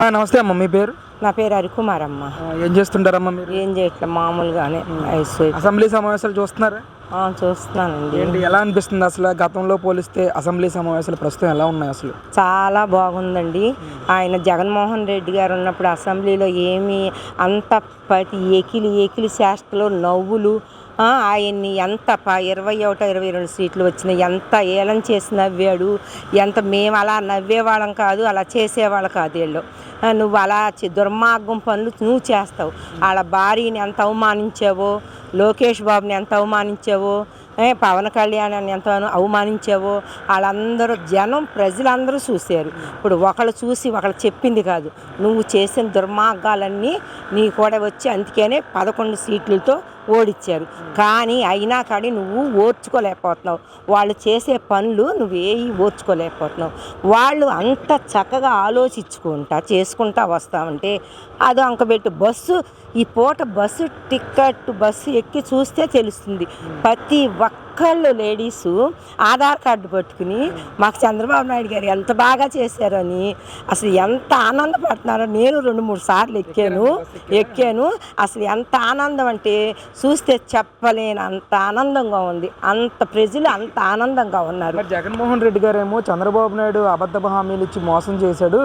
నమస్తే అమ్మ, మీ పేరు? నా పేరు హరికుమారమ్మ. ఏం చేస్తుంటారమ్మా మీరు? ఏం చేయట్లేదు, మామూలుగానే అసెంబ్లీ సమావేశాలు చూస్తున్నారా? చూస్తున్నానండి. ఏంటి, ఎలా అనిపిస్తుంది అసలు గతంలో పోలిస్తే అసెంబ్లీ సమావేశాలు ప్రస్తుతం ఎలా ఉన్నాయి అసలు? చాలా బాగుందండి. ఆయన జగన్మోహన్ రెడ్డి గారు ఉన్నప్పుడు అసెంబ్లీలో ఏమీ అంత ప్రతి ఏకిలి శాస్త్రలో నవ్వులు, ఆయన్ని ఎంత 21, 22 సీట్లు వచ్చినాయి, ఎంత ఏలం చేసి నవ్వాడు. మేము అలా నవ్వేవాళ్ళం కాదు, అలా చేసేవాళ్ళు కాదు వీళ్ళు. నువ్వు అలా దుర్మార్గం పనులు నువ్వు చేస్తావు. వాళ్ళ భార్యని ఎంత అవమానించావో, లోకేష్ బాబుని ఎంత అవమానించావో, పవన్ కళ్యాణాన్ని ఎంత అవమానించావో వాళ్ళందరూ ప్రజలందరూ చూశారు. ఇప్పుడు ఒకళ్ళు చూసి ఒకళ్ళు చెప్పింది కాదు, నువ్వు చేసిన దుర్మార్గాలన్నీ నీ కూడా వచ్చి అందుకనే 11 సీట్లతో ఓడిచ్చారు. కానీ అయినా కానీ నువ్వు ఓర్చుకోలేకపోతున్నావు. వాళ్ళు చేసే పనులు నువ్వేవి ఓర్చుకోలేకపోతున్నావు. వాళ్ళు అంత చక్కగా చేసుకుంటా వస్తామంటే అది అంకబెట్టు. ఈ పూట బస్సు ఎక్కి చూస్తే తెలుస్తుంది. ప్రతి ఒక్కళ్ళు లేడీసు ఆధార్ కార్డు పట్టుకుని మాకు చంద్రబాబు నాయుడు గారు ఎంత బాగా చేశారని అసలు ఎంత ఆనందపడుతున్నారో. నేను 2-3 సార్లు ఎక్కాను. అసలు ఎంత ఆనందం అంటే చూస్తే చెప్పలేని అంత ఆనందంగా ఉంది. అంత ప్రజలు అంత ఆనందంగా ఉన్నారు. జగన్మోహన్ రెడ్డి గారు ఏమో చంద్రబాబు నాయుడు అబద్ధపు హామీలు ఇచ్చి మోసం చేశాడు,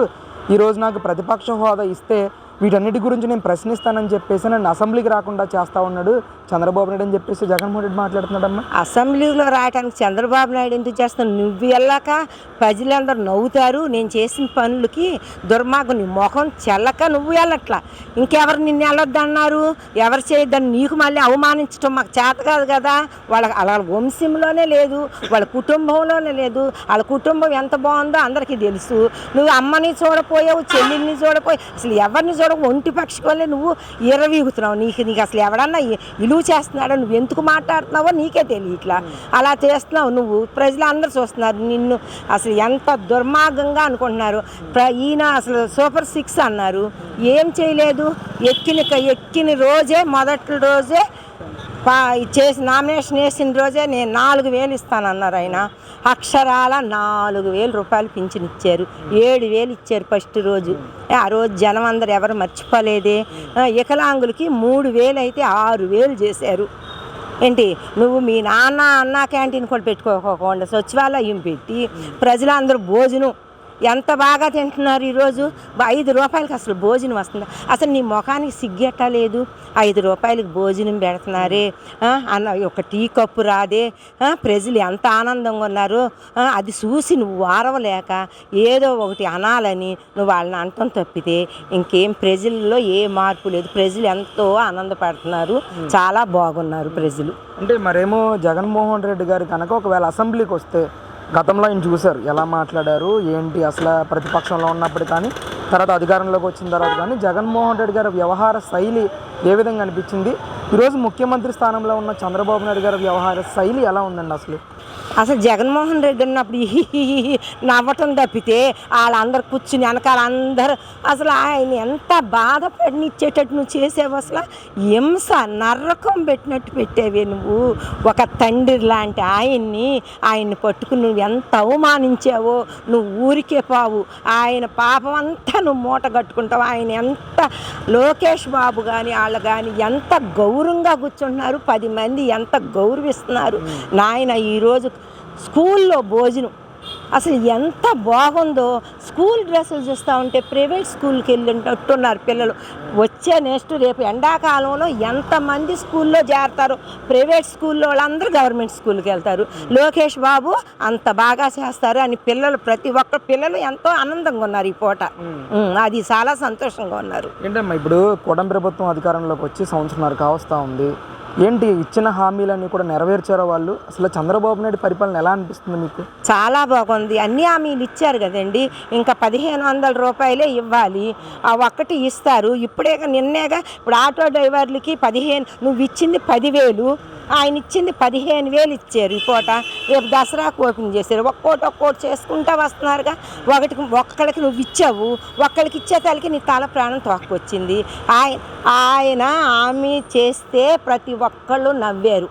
ఈరోజు నాకు ప్రతిపక్ష హోదా ఇస్తే వీటన్నిటి గురించి నేను ప్రశ్నిస్తానని చెప్పేసి నన్ను అసెంబ్లీకి రాకుండా చేస్తా ఉన్నాడు చంద్రబాబు నాయుడు అని చెప్పేసి జగన్మోహన్ రెడ్డి మాట్లాడుతున్నాడమ్మా. అసెంబ్లీలో రావడానికి చంద్రబాబు నాయుడు ఎందుకు చేస్తాను? నువ్వు వెళ్ళాక ప్రజలందరూ నవ్వుతారు. నేను చేసిన పనులకి దుర్మార్గం, నీ ముఖం చెల్లక నువ్వు వెళ్ళట్లా. ఇంకెవరు నిన్ను వెళ్ళొద్దన్నారు? ఎవరు చేయొద్దని నీకు మళ్ళీ అవమానించడం మాకు చేత కాదు కదా. వాళ్ళ వంశంలోనే లేదు, వాళ్ళ కుటుంబంలోనే లేదు. వాళ్ళ కుటుంబం ఎంత బాగుందో అందరికీ తెలుసు. నువ్వు అమ్మని చూడపోయావు, చెల్లిని చూడపోయావు, అసలు ఎవరిని ఒంటి పక్షుకోలే నువ్వు ఇరవీగుతున్నావు. నీకు అసలు ఎవడన్నా ఇలువ చేస్తున్నాడో, నువ్వు ఎందుకు మాట్లాడుతున్నావో నీకే తెలియట్లా. అలా చేస్తున్నావు నువ్వు. ప్రజలు అందరూ చూస్తున్నారు నిన్ను. అసలు ఎంత దుర్మార్గంగా అనుకుంటున్నారు. ఈయన అసలు సూపర్ 6 అన్నారు, ఏం చేయలేదు. ఎక్కిన రోజే మొదటి రోజే నామినేషన్ వేసిన రోజే నేను 4,000 ఇస్తానన్నారు. ఆయన అక్షరాల 4,000 రూపాయలు పింఛన్ ఇచ్చారు. 7,000 ఇచ్చారు ఫస్ట్ రోజు. ఆ రోజు జనం అందరు ఎవరు మర్చిపోలేదే. వికలాంగులకి 3,000 అయితే 6,000 చేశారు. ఏంటి, నువ్వు మీ అన్న క్యాంటీన్ కూడా పెట్టుకోకుండా సచివాలయం పెట్టి ప్రజలందరూ భోజనం ఎంత బాగా తింటున్నారు. ఈరోజు 5 రూపాయలకి అసలు భోజనం వస్తుంది. అసలు నీ ముఖానికి సిగ్గెట్టా లేదు. 5 రూపాయలకి భోజనం పెడుతున్నారే అన్న, ఒక టీ కప్పు రాదే. ప్రజలు ఎంత ఆనందంగా ఉన్నారు. అది చూసి నువ్వు వారవలేక ఏదో ఒకటి అనాలని నువ్వు వాళ్ళని అంటం తప్పితే ఇంకేం ప్రజల్లో ఏ మార్పు లేదు. ప్రజలు ఎంతో ఆనందపడుతున్నారు, చాలా బాగున్నారు ప్రజలు. అంటే మరేమో జగన్మోహన్ రెడ్డి గారు కనుక ఒకవేళ అసెంబ్లీకి వస్తే, గతంలో ఆయన చూశారు ఎలా మాట్లాడారు ఏంటి, అసలు ప్రతిపక్షంలో ఉన్నప్పుడు కానీ తర్వాత అధికారంలోకి వచ్చిన తర్వాత కానీ జగన్మోహన్ రెడ్డి గారి వ్యవహార శైలి ఏ విధంగా అనిపించింది? ఈరోజు ముఖ్యమంత్రి స్థానంలో ఉన్న చంద్రబాబు నాయుడు గారి వ్యవహార శైలి ఎలా ఉందండి? అసలు జగన్మోహన్ రెడ్డి ఉన్నప్పుడు నవ్వటం తప్పితే వాళ్ళందరూ కూర్చుని వెనకాల అందరూ అసలు ఆయన ఎంత బాధపడినిచ్చేటట్టు నువ్వు చేసేవు. అసలు హింస నరకం పెట్టినట్టు పెట్టేవే నువ్వు. ఒక తండ్రి లాంటి ఆయన్ని పట్టుకుని నువ్వు ఎంత అవమానించావో. నువ్వు ఊరికే పావు. ఆయన పాపం అంతా నువ్వు మూట కట్టుకుంటావు. ఆయన ఎంత లోకేష్ బాబు కానీ వాళ్ళు కానీ ఎంత గౌరవంగా కూర్చుంటున్నారు. 10 మంది ఎంత గౌరవిస్తున్నారు. నాయన ఈరోజు స్కూల్లో భోజనం అసలు ఎంత బాగుందో. స్కూల్ డ్రెస్సులు చూస్తూ ఉంటే ప్రైవేట్ స్కూల్కి వెళ్ళినట్టున్నారు పిల్లలు. రేపు ఎండాకాలంలో ఎంతమంది స్కూల్లో చేరతారు. ప్రైవేట్ స్కూల్లో వాళ్ళందరూ గవర్నమెంట్ స్కూల్కి వెళ్తారు. లోకేష్ బాబు అంత బాగా చేస్తారు అని ప్రతి ఒక్క పిల్లలు ఎంతో ఆనందంగా ఉన్నారు ఈ పూట. అది చాలా సంతోషంగా ఉన్నారు. ఏంటమ్మా, ఇప్పుడు కూటమి ప్రభుత్వం అధికారంలోకి వచ్చి సంవత్సరంన్నర కావస్తూ ఉంది. ఏంటి, ఇచ్చిన హామీలన్నీ కూడా నెరవేర్చారో వాళ్ళు? అసలు చంద్రబాబు నాయుడు పరిపాలన ఎలా అనిపిస్తుంది మీకు? చాలా బాగుంది. అన్ని హామీలు ఇచ్చారు కదండి. ఇంకా 1,500 రూపాయలే ఇవ్వాలి. ఆ ఒక్కటి ఇస్తారు. నిన్నేగా ఇప్పుడు ఆటో డ్రైవర్లకి 15, నువ్వు ఇచ్చింది 10,000. ఆయన ఇచ్చింది 15,000 ఇచ్చారు ఈ పూట. రేపు దసరాకు ఓపెన్ చేశారు. ఒక్కోటి చేసుకుంటా వస్తున్నారుగా. ఒక్కడికి నువ్వు ఇచ్చావు, ఒక్కడికి ఇచ్చేతలకి నీ తల ప్రాణం తోక్కొచ్చింది. ఆయన హామీ చేస్తే ప్రతి ఒక్కళ్ళు నవ్వారు.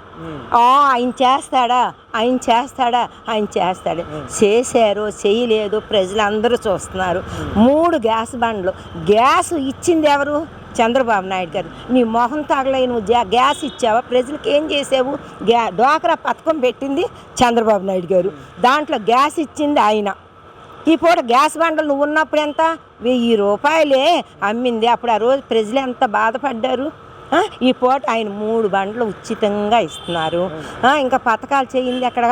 ఆయన చేస్తాడా చేశారు, చేయలేదు, ప్రజలందరూ చూస్తున్నారు. 3 గ్యాస్ బండ్లు. గ్యాస్ ఇచ్చింది ఎవరు? చంద్రబాబు నాయుడు గారు. నీ మొహం తగలై నువ్వు గ్యాస్ ఇచ్చావా? ప్రజలకు ఏం చేసావు? డ్వాక్రా పథకం పెట్టింది చంద్రబాబు నాయుడు గారు. దాంట్లో గ్యాస్ ఇచ్చింది ఆయన. ఈ పూట గ్యాస్ బండలు నువ్వు ఉన్నప్పుడు ఎంత? 1000 రూపాయలే అమ్మింది. అప్పుడు ఆ రోజు ప్రజలు ఎంత బాధపడ్డారు. ఈ పూట ఆయన 3 బండ్లు ఉచితంగా ఇస్తున్నారు. ఇంకా పథకాలు చేయింది అక్కడ.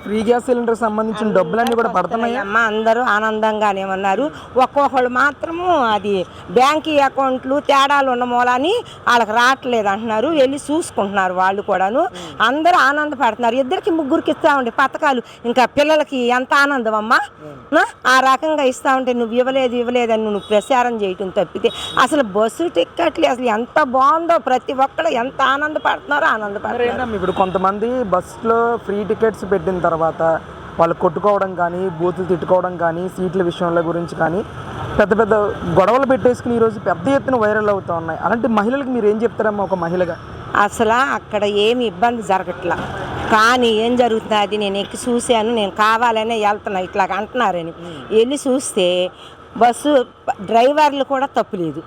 ఫ్రీ గ్యాస్ సిలిండర్ సంబంధించిన డబ్బులన్నీ కూడా పడుతున్నాయి అమ్మ. అందరూ ఆనందంగానే ఉన్నారు. ఒక్కొక్కళ్ళు మాత్రము అది బ్యాంకీ అకౌంట్లు తేడాలు ఉన్న మూలాన్ని వాళ్ళకి రావట్లేదు అంటున్నారు. వెళ్ళి చూసుకుంటున్నారు వాళ్ళు కూడాను. అందరూ ఆనందపడుతున్నారు. 2కి 3కి ఇస్తా ఉండే పథకాలు. ఇంకా పిల్లలకి ఎంత ఆనందం అమ్మా. ఆ రకంగా ఇస్తా ఉంటే నువ్వు ఇవ్వలేదని నువ్వు ప్రచారం చేయటం తప్పితే అసలు బస్సు టిక్కెట్లు అసలు ఎంత బాగుందో. ప్రతి ఒక్కరు ఎంత ఆనందపడుతున్నారు. ఇప్పుడు కొంతమంది బస్సులో ఫ్రీ టికెట్స్ పెట్టిన తర్వాత వాళ్ళు కొట్టుకోవడం కానీ, బూతులు తిట్టుకోవడం కానీ, సీట్ల విషయంలో గురించి కానీ పెద్ద పెద్ద గొడవలు పెట్టేసుకుని ఈరోజు పెద్ద ఎత్తున వైరల్ అవుతూ ఉన్నాయి. అలాంటి మహిళలకు మీరు ఏం చెప్తారమ్మా ఒక మహిళగా? అసలు అక్కడ ఏమి ఇబ్బంది జరగట్లా. కానీ ఏం జరుగుతుంది, నేను ఎక్కి చూశాను, నేను కావాలనే వెళ్తున్నా ఇట్లాగ అంటున్నారని వెళ్ళి చూస్తే బస్సు డ్రైవర్లు కూడా తప్పులేదు,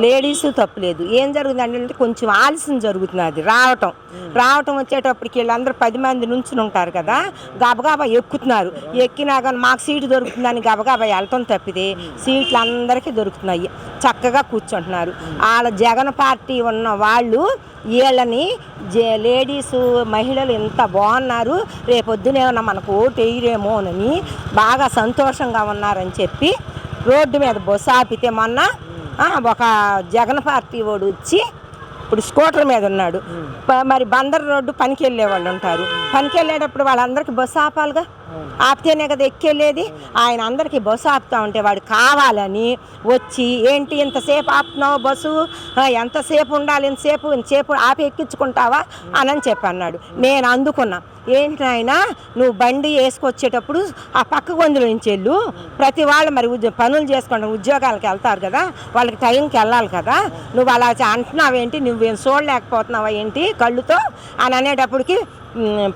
లేడీస్ తప్పులేదు. ఏం జరుగుతుంది అంటే కొంచెం ఆలస్యం జరుగుతున్నది రావటం వచ్చేటప్పటికి వీళ్ళందరూ 10 మంది నుంచుని ఉంటారు కదా, గబగబా ఎక్కుతున్నారు. ఎక్కినా కానీ మాకు సీటు దొరుకుతుందని గబగబా వెళ్ళటం తప్పితే సీట్లు అందరికీ దొరుకుతున్నాయి. చక్కగా కూర్చుంటున్నారు. వాళ్ళ జగన్ పార్టీ ఉన్న వాళ్ళు వీళ్ళని లేడీసు మహిళలు ఎంత బాగున్నారు, రేపొద్దునేమన్నా మనకు ఓటు వేయరేమోనని బాగా సంతోషంగా ఉన్నారని చెప్పి రోడ్డు మీద బస్సు ఆపితే మొన్న ఒక జగన్ పార్టీ వాడు వచ్చి ఇప్పుడు స్కూటర్ మీద ఉన్నాడు. మరి బందర్ రోడ్డు పనికి వెళ్ళే వాళ్ళు ఉంటారు. పనికి వెళ్ళేటప్పుడు వాళ్ళందరికీ బస్సు ఆపాలిగా, ఆపితేనే కదా ఎక్కెళ్ళేది. ఆయన అందరికీ బస్సు ఆపుతా ఉంటే వాడు కావాలని వచ్చి ఏంటి ఇంతసేపు ఆపుతున్నావు బస్సు, ఎంతసేపు ఉండాలి, ఇంతసేపు ఆపి ఎక్కించుకుంటావా అని చెప్పి అన్నాడు. నేను అందుకున్నా, ఏంటి ఆయన నువ్వు బండి వేసుకొచ్చేటప్పుడు ఆ పక్క గొంతులోంచి వెళ్ళు, ప్రతి వాళ్ళు మరి పనులు చేసుకుంటారు, ఉద్యోగాలకు వెళ్తారు కదా, వాళ్ళకి టైంకి వెళ్ళాలి కదా, నువ్వు అలా అంటున్నావేంటి, నువ్వేం చూడలేకపోతున్నావా ఏంటి కళ్ళుతో అని అనేటప్పటికి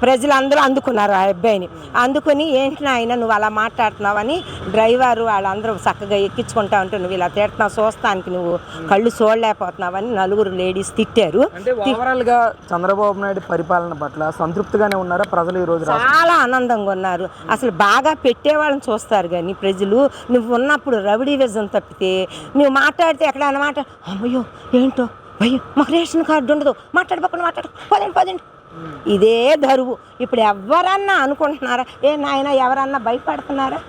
ప్రజలందరూ అందుకున్నారు. ఆ అబ్బాయిని అందుకుని ఏంటి ఆయన నువ్వు అలా మాట్లాడుతున్నావని డ్రైవరు వాళ్ళందరూ చక్కగా ఎక్కించుకుంటా ఉంటే నువ్వు ఇలా తిడుతున్నావు, చూస్తానికి నువ్వు కళ్ళు చూడలేకపోతున్నావని 4 లేడీస్ తిట్టారు. ఓవరాల్గా చంద్రబాబు నాయుడు పరిపాలన పట్ల సంతృప్తిగానే ఉన్నారా ప్రజలు? ఈరోజు చాలా ఆనందంగా ఉన్నారు. అసలు బాగా పెట్టేవాళ్ళని చూస్తారు కానీ ప్రజలు నువ్వు ఉన్నప్పుడు రౌడీ విజం తప్పితే నువ్వు మాట్లాడితే ఎక్కడ అన్నమాట అమ్మయ్యో ఏంటో భయ్యో మాకు రేషన్ కార్డు ఉండదు, మాట్లాడు పదండి ఇదే ధరువు. ఇప్పుడు ఎవరన్నా అనుకుంటున్నారా? నాయన ఎవరన్నా భయపడుతున్నారా?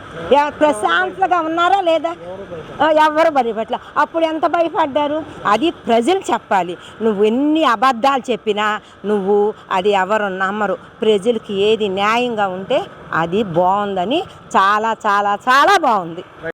ప్రశాంతంగా ఉన్నారా లేదా? ఎవరు భయపట్ల. అప్పుడు ఎంత భయపడ్డారు? అది ప్రజలు చెప్పాలి. నువ్వు ఎన్ని అబద్ధాలు చెప్పినా నువ్వు అది ఎవరు నమ్మరు. ప్రజలకి ఏది న్యాయంగా ఉంటే అది బాగుందని చాలా చాలా చాలా బాగుంది.